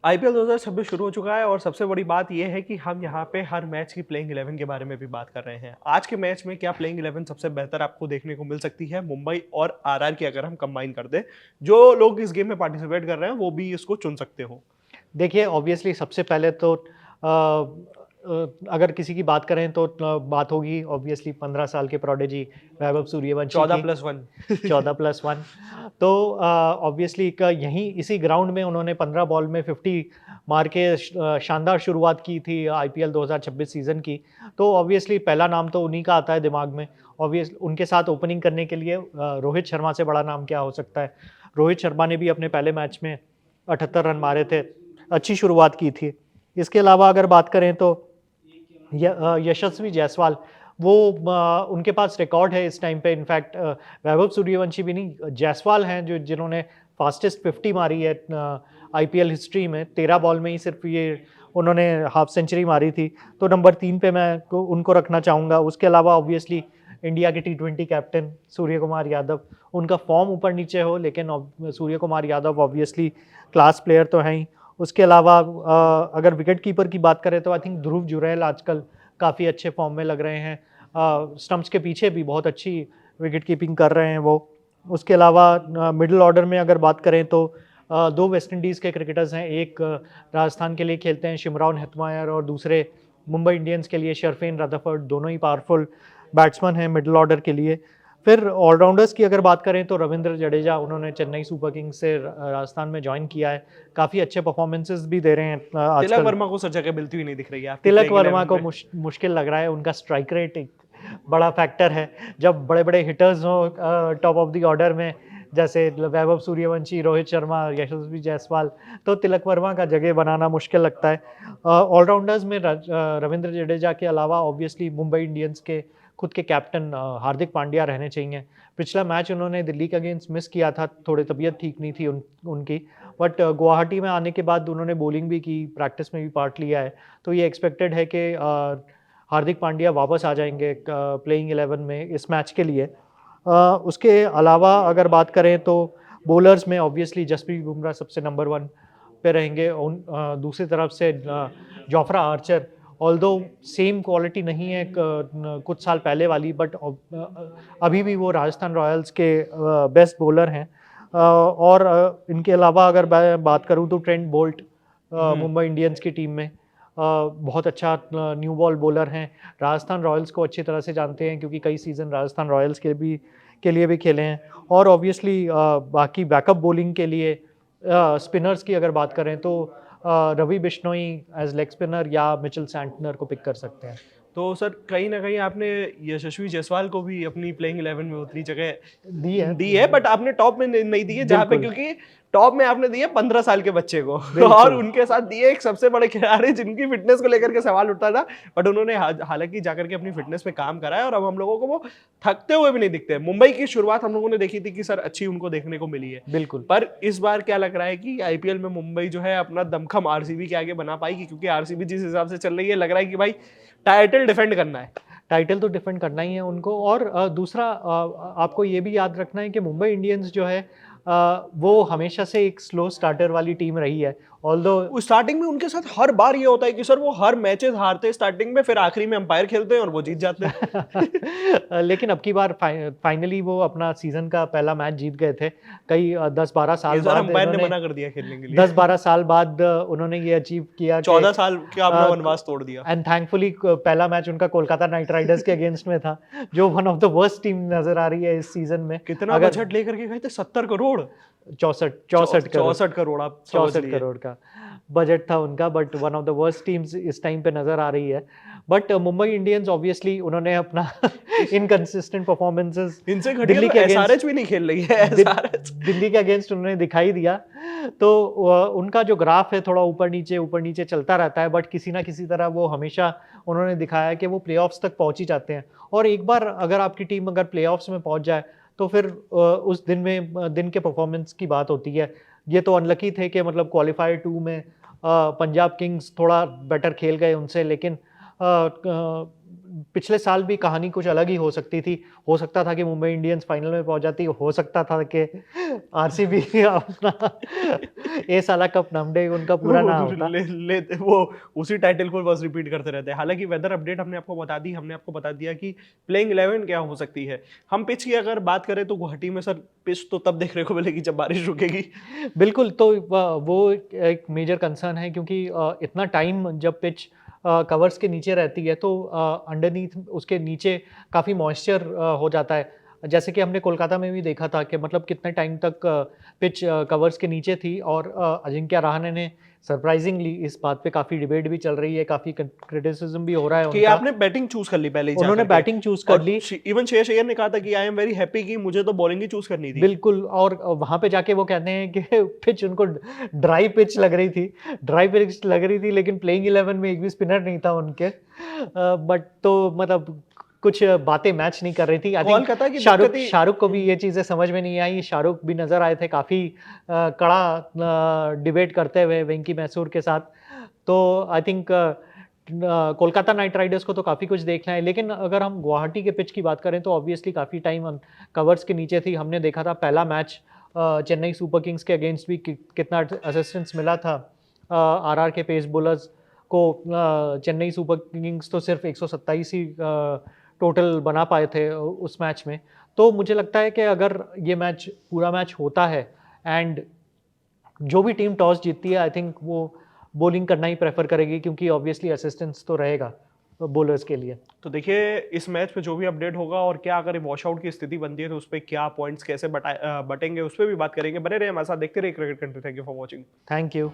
IPL 2026 शुरू हो चुका है और सबसे बड़ी बात यह है कि हम यहाँ पे हर मैच की प्लेइंग 11 के बारे में भी बात कर रहे हैं। आज के मैच में क्या प्लेइंग 11 सबसे बेहतर आपको देखने को मिल सकती है? मुंबई और आरआर की अगर हम कंबाइन कर दें, जो लोग इस गेम में पार्टिसिपेट कर रहे हैं वो भी इसको चुन सकते हो। देखिए ऑब्वियसली सबसे पहले तो अगर किसी की बात करें तो बात होगी ऑब्वियसली 15 साल के प्रोडिजी वैभव सूर्यवंशी की। 14+1। 14+1। तो ऑब्वियसली यहीं इसी ग्राउंड में उन्होंने 15 बॉल में 50 मार के शानदार शुरुआत की थी आईपीएल 2026 सीज़न की। तो ऑब्वियसली पहला नाम तो उन्हीं का आता है दिमाग में। ऑब्वियस उनके साथ ओपनिंग करने के लिए रोहित शर्मा से बड़ा नाम क्या हो सकता है। रोहित शर्मा ने भी अपने पहले मैच में 78 रन मारे थे, अच्छी शुरुआत की थी। इसके अलावा अगर बात करें तो यशस्वी जायसवाल, वो उनके पास रिकॉर्ड है इस टाइम पे। इनफैक्ट वैभव सूर्यवंशी भी नहीं, जायसवाल हैं जो जिन्होंने फास्टेस्ट 50 मारी है आईपीएल हिस्ट्री में। 13 बॉल में ही सिर्फ ये उन्होंने हाफ सेंचुरी मारी थी। तो नंबर 3 पे मैं उनको रखना चाहूँगा। उसके अलावा ऑब्वियसली इंडिया के टी20 कैप्टन सूर्य कुमार यादव, उनका फॉर्म ऊपर नीचे हो लेकिन Surya Kumar Yadav obviously class player तो हैं ही। उसके अलावा अगर विकेट कीपर की बात करें तो आई थिंक ध्रुव जुरैल आजकल काफ़ी अच्छे फॉर्म में लग रहे हैं। स्टंप्स के पीछे भी बहुत अच्छी विकेट कीपिंग कर रहे हैं वो। उसके अलावा मिडिल ऑर्डर में अगर बात करें तो दो वेस्ट इंडीज़ के क्रिकेटर्स हैं। एक राजस्थान के लिए खेलते हैं शिमरॉन हेटमायर, और दूसरे मुंबई इंडियंस के लिए शर्फेन रदरफोर्ड। दोनों ही पावरफुल बैट्समैन हैं मिडिल ऑर्डर के लिए। फिर ऑलराउंडर्स की अगर बात करें तो रविंद्र जडेजा, उन्होंने चेन्नई सुपर किंग्स से राजस्थान में ज्वाइन किया है। काफ़ी अच्छे परफॉर्मेंसेस भी दे रहे हैं तिलक आजकल। वर्मा को सर जगह मिलती हुई नहीं दिख रही है आपकी तिलक प्लेइंग वर्मा 11 को में। मुश्किल लग रहा है। उनका स्ट्राइक रेट एक बड़ा फैक्टर है। जब बड़े बड़े हिटर्स हो टॉप ऑफ द ऑर्डर में, जैसे वैभव सूर्यवंशी, रोहित शर्मा, यशस्वी जायसवाल, तो तिलक वर्मा का जगह बनाना मुश्किल लगता है। ऑलराउंडर्स में रविंद्र जडेजा के अलावा ऑब्वियसली मुंबई इंडियंस के खुद के कैप्टन हार्दिक पांड्या रहने चाहिए। पिछला मैच उन्होंने दिल्ली के अगेंस्ट मिस किया था, थोड़ी तबीयत ठीक नहीं थी उनकी। बट गुवाहाटी में आने के बाद उन्होंने बॉलिंग भी की, प्रैक्टिस में भी पार्ट लिया है। तो ये एक्सपेक्टेड है कि हार्दिक पांड्या वापस आ जाएंगे प्लेइंग 11 में इस मैच के लिए। उसके अलावा अगर बात करें तो बॉलर्स में ऑब्वियसली जसप्रीत बुमराह सबसे नंबर 1 पे रहेंगे। दूसरी तरफ से Jofra Archer, although same quality नहीं है कुछ साल पहले वाली, बट अभी भी वो राजस्थान रॉयल्स के बेस्ट बॉलर हैं। और इनके अलावा अगर मैं बात करूं तो ट्रेंट बोल्ट मुंबई इंडियंस की टीम में बहुत अच्छा न्यू बॉल बॉलर हैं। राजस्थान रॉयल्स को अच्छी तरह से जानते हैं क्योंकि कई सीज़न राजस्थान रॉयल्स के लिए भी खेले हैं। और ऑब्वियसली बाकी बैकअप बॉलिंग के लिए स्पिनर्स की अगर बात करें तो Ravi Bishnoi as leg spinner या मिचेल सैंटनर को पिक कर सकते हैं। तो सर कहीं ना कहीं आपने यशस्वी जायसवाल को भी अपनी प्लेइंग 11 में उतनी जगह दी है, बट आपने टॉप में नहीं दी है, जहाँ पे बिल्कुल क्योंकि टॉप में आपने दिए 15 साल के बच्चे को और बिल्कुल उनके साथ दिए एक सबसे बड़े खिलाड़ी जिनकी फिटनेस को लेकर के सवाल उठता था, बट उन्होंने हालांकि जाकर के अपनी फिटनेस पे काम करा है और अब हम लोगों को वो थकते हुए भी नहीं दिखते। मुंबई की शुरुआत हम लोगों ने देखी थी कि सर अच्छी उनको देखने को मिली है, बिल्कुल। पर इस बार क्या लग रहा है कि आईपीएल में मुंबई जो है अपना दमखम आरसीबी के आगे बना पाएगी? क्योंकि आरसीबी जिस हिसाब से चल रही है लग रहा है कि भाई टाइटल डिफेंड करना है। टाइटल तो डिफेंड करना ही है उनको। और दूसरा आपको ये भी याद रखना है कि मुंबई इंडियंस जो है वो हमेशा से एक स्लो स्टार्टर वाली टीम रही है। ऑल्दो स्टार्टिंग में उनके साथ हर बार ये होता है कि सर वो हर मैचेस हारते हैं स्टार्टिंग में, फिर आखिरी में अंपायर खेलते हैं और वो जीत जाते हैं। लेकिन अब की बार फाइनली वो अपना सीजन का पहला मैच जीत गए थे। कई 10-12 साल इस बार बाद अंपायर ने इन्होंने मना कर दिया खेलने के लिए। 10-12 साल बाद उन्होंने ये अचीव किया कि 14 साल का अपना वनवास तोड़ दिया। एंड थैंकफुली पहला मैच उनका कोलकाता नाइट राइडर्स के अगेंस्ट में था, जो one of the worst team नजर आ रही है इस सीजन में। कितना अगर बजट लेकर के गए थे? 70 करोड़। 64 करोड़ 64 करोड़ आप समझ 64 लिए। करोड़ का बजट था उनका। But one of the worst teams इस टाइम पे नजर आ रही है। बट मुंबई इंडियंस ऑब्वियसली उन्होंने अपना इनकंसिस्टेंट परफॉर्मेंसेस इनसे घटिया दिल्ली तो के अगेंस्ट एसआरएच भी नहीं खेल रही है। एसआरएच दिल्ली के अगेंस्ट उन्होंने दिखाई दिया। तो उनका जो ग्राफ है थोड़ा ऊपर नीचे चलता रहता है, बट किसी ना किसी तरह वो हमेशा उन्होंने दिखाया कि वो प्लेऑफ्स तक पहुंच ही जाते हैं। और एक बार अगर आपकी टीम अगर प्लेऑफ्स में पहुंच जाए तो फिर उस दिन के परफॉर्मेंस की बात होती है। ये तो अनलकी थे कि मतलब क्वालिफायर 2 में पंजाब किंग्स थोड़ा बेटर खेल गए उनसे, लेकिन पिछले साल भी कहानी कुछ अलग ही हो सकती थी। हो सकता था कि मुंबई इंडियंस फाइनल में पहुंच जाती, हो सकता था कि आरसीबी अपना ये साला कप नमडे उनका पूरा ना होता। वो उसी टाइटल को बस रिपीट करते रहते हैं। हालांकि वेदर अपडेट हमने आपको बता दी, हमने आपको बता दिया कि प्लेइंग 11 क्या हो सकती है। हम पिच की अगर बात करें तो गुवाहाटी में सर पिच तो तब देखने को मिलेगी जब बारिश रुकेगी। बिल्कुल, तो वो एक मेजर कंसर्न है क्योंकि इतना टाइम जब पिच कवर्स के नीचे रहती है तो अंडरनीथ उसके नीचे काफ़ी मॉइस्चर हो जाता है। जैसे कि हमने कोलकाता में भी देखा था कि मतलब कितने टाइम तक पिच कवर्स के नीचे थी और अजिंक्य रहाणे ने सरप्राइजिंगली इस बात पे काफ़ी डिबेट भी चल रही है, काफ़ी क्रिटिसिज्म भी हो रहा है कि उनका। आपने बैटिंग चूज कर ली पहले ही उन्होंने जाकर के। बैटिंग चूज़ कर और ली। इवन श्रेयस अय्यर ने कहा था कि आई एम वेरी हैप्पी कि मुझे तो बॉलिंग ही चूज करनी थी। बिल्कुल, और वहाँ पे जाके वो कहते हैं कि पिच उनको ड्राई पिच लग रही थी, ड्राई पिच लग रही थी, लेकिन प्लेइंग 11 में एक भी स्पिनर नहीं था उनके। बट तो मतलब कुछ बातें मैच नहीं कर रही थी। आई थिंक कोलकाता की शाहरुख दिक्कत ही शाहरुख को भी ये चीज़ें समझ में नहीं आई। शाहरुख भी नज़र आए थे काफ़ी कड़ा डिबेट करते हुए वेंकी मैसूर के साथ। तो I think Kolkata night Riders को तो काफ़ी कुछ देखना है, लेकिन अगर हम गुवाहाटी के पिच की बात करें तो ऑब्वियसली काफ़ी टाइम कवर्स के नीचे थी। हमने देखा था पहला मैच चेन्नई सुपर किंग्स के अगेंस्ट भी कितना असिस्टेंस मिला था आरआर के पेस बॉलर्स को। चेन्नई सुपर किंग्स तो सिर्फ 127 ही टोटल बना पाए थे उस मैच में। तो मुझे लगता है कि अगर ये मैच पूरा मैच होता है एंड जो भी टीम टॉस जीतती है, आई थिंक वो बॉलिंग करना ही प्रेफर करेगी क्योंकि ऑब्वियसली असिस्टेंस तो रहेगा बॉलर्स के लिए। तो देखिए इस मैच में जो भी अपडेट होगा और क्या अगर वॉश आउट की स्थिति बनती है तो उस पर क्या पॉइंट्स कैसे बटेंगे उस पर भी बात करेंगे। बने रहे हमारे साथ, देखते रहे cricket country. Thank you for watching. Thank you.